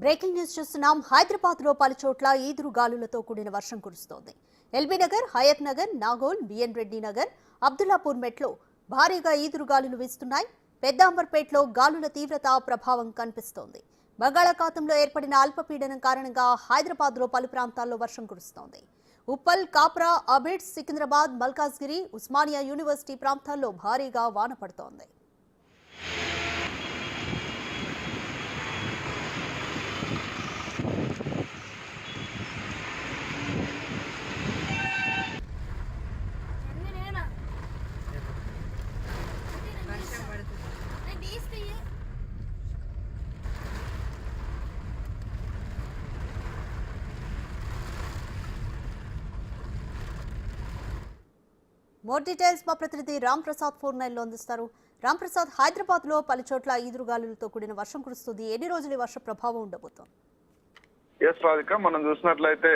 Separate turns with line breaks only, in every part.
Breaking news చూస్తున్నాం. హైదరాబాద్ లో పలు చోట్ల ఈదురు గాలులతో కూడిన వర్షం కురుస్తోంది. ఎల్బీ నగర్, హయత్ నగర్, నాగోల్, బిఎన్ రెడ్డి నగర్, అబ్దుల్లాపూర్ మెట్లో భారీగా ఈదురు గాలులు వీస్తున్నాయి. పెద్ద అంబర్పేటలో గాలుల తీవ్రత ప్రభావం కనిపిస్తోంది. బంగాళాఖాతంలో ఏర్పడిన అల్పపీడనం కారణంగా హైదరాబాద్ లో పలు ప్రాంతాల్లో వర్షం కురుస్తోంది. ఉప్పల్, కాప్రా, అబిడ్స్, సికింద్రాబాద్, మల్కాజ్గిరి, ఉస్మానియా యూనివర్సిటీ ప్రాంతాల్లో భారీగా వాన పడుతోంది. మోర్ డీటెయిల్స్ మా ప్రతినిధి రామ్ ప్రసాద్ ఫోన్ లైన్ లో అందిస్తారు. రామ్ ప్రసాద్, హైదరాబాద్ లో పలు చోట్ల ఈదురుగాలులతో కూడిన వర్షం కురుస్తుంది. ఎన్ని రోజులు వర్ష ప్రభావం ఉండబోతోంది?
ఎస్ రాధిక, మనం చూసినట్లయితే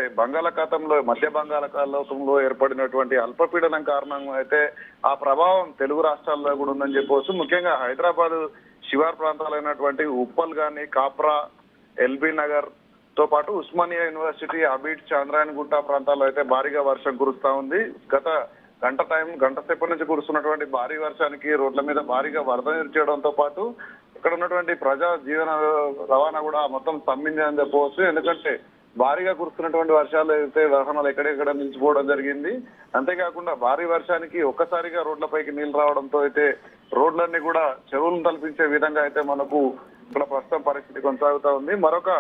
మధ్య బంగాళాఖాతంలో ఏర్పడినటువంటి అల్పపీడనం కారణంగా అయితే ఆ ప్రభావం తెలుగు రాష్ట్రాల్లో కూడా ఉందని చెప్పవచ్చు. ముఖ్యంగా హైదరాబాద్ శివార్ ప్రాంతాలైనటువంటి ఉప్పల్ గాని, కాప్రా, ఎల్బీ నగర్ తో పాటు ఉస్మానియా యూనివర్సిటీ, అబిడ్, చాంద్రాయణగుట్ట ప్రాంతాల్లో అయితే భారీగా వర్షం కురుస్తా ఉంది. గత గంట సేపటి నుంచి కురుస్తున్నటువంటి భారీ వర్షానికి రోడ్ల మీద భారీగా వరద నీరు చేయడంతో పాటు ఇక్కడ ఉన్నటువంటి ప్రజా జీవన రవాణా కూడా మొత్తం స్తంభింది అని చెప్పవచ్చు. ఎందుకంటే భారీగా కురుస్తున్నటువంటి వర్షాలు అయితే వాహనాలు ఎక్కడెక్కడ నిలిచిపోవడం జరిగింది. అంతేకాకుండా భారీ వర్షానికి ఒక్కసారిగా రోడ్లపైకి నీళ్లు రావడంతో అయితే రోడ్లన్నీ కూడా చెరువులను తలపించే విధంగా అయితే మనకు ఇక్కడ ప్రస్తుతం పరిస్థితి కొనసాగుతా ఉంది. మరొక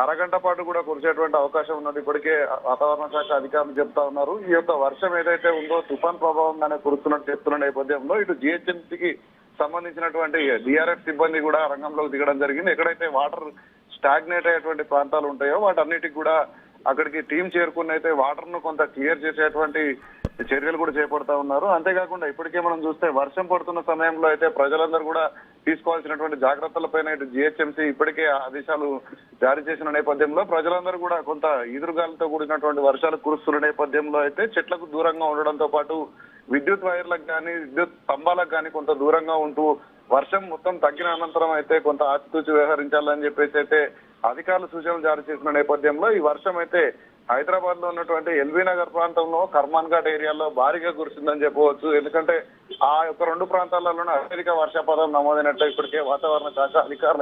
అరగంట పాటు కూడా కురిసేటువంటి అవకాశం ఉన్నది. ఇప్పటికే వాతావరణ శాఖ అధికారులు చెప్తా ఉన్నారు. ఈ యొక్క వర్షం ఏదైతే ఉందో తుఫాన్ ప్రభావంగానే కురుస్తున్నట్టు చెప్తున్న నేపథ్యంలో ఇటు జిహెచ్ఎంసీకి సంబంధించినటువంటి డిఆర్ఎఫ్ సిబ్బంది కూడా రంగంలోకి దిగడం జరిగింది. ఎక్కడైతే వాటర్ స్టాగ్నేట్ అయ్యేటువంటి ప్రాంతాలు ఉంటాయో వాటన్నిటికి కూడా అక్కడికి టీం చేరుకుని అయితే వాటర్ ను కొంత క్లియర్ చేసేటువంటి చర్యలు కూడా చేపడతా ఉన్నారు. అంతేకాకుండా ఇప్పటికే మనం చూస్తే వర్షం పడుతున్న సమయంలో అయితే ప్రజలందరూ కూడా తీసుకోవాల్సినటువంటి జాగ్రత్తలపైన ఇటు జిహెచ్ఎంసీ ఇప్పటికే ఆదేశాలు జారీ చేసిన నేపథ్యంలో ప్రజలందరూ కూడా కొంత ఈదురుగాలతో కూడినటువంటి వర్షాలు కురుస్తున్న నేపథ్యంలో అయితే చెట్లకు దూరంగా ఉండడంతో పాటు విద్యుత్ వైర్లకు కానీ, విద్యుత్ స్తంభాలకు కానీ కొంత దూరంగా ఉంటూ వర్షం మొత్తం తగ్గిన అనంతరం అయితే కొంత ఆచితూచి వ్యవహరించాలని చెప్పేసి అయితే అధికారులు సూచనలు జారీ చేసిన నేపథ్యంలో ఈ వర్షం అయితే హైదరాబాద్ లో ఉన్నటువంటి ఎల్బీ నగర్ ప్రాంతంలో, కర్మాన్ ఘాట్ ఏరియాలో భారీగా కురిసిందని చెప్పవచ్చు. ఎందుకంటే ఆ యొక్క రెండు ప్రాంతాలలోనే అత్యధిక వర్షపాతం నమోదైనట్లు ఇప్పటికే వాతావరణ శాఖ అధికారులు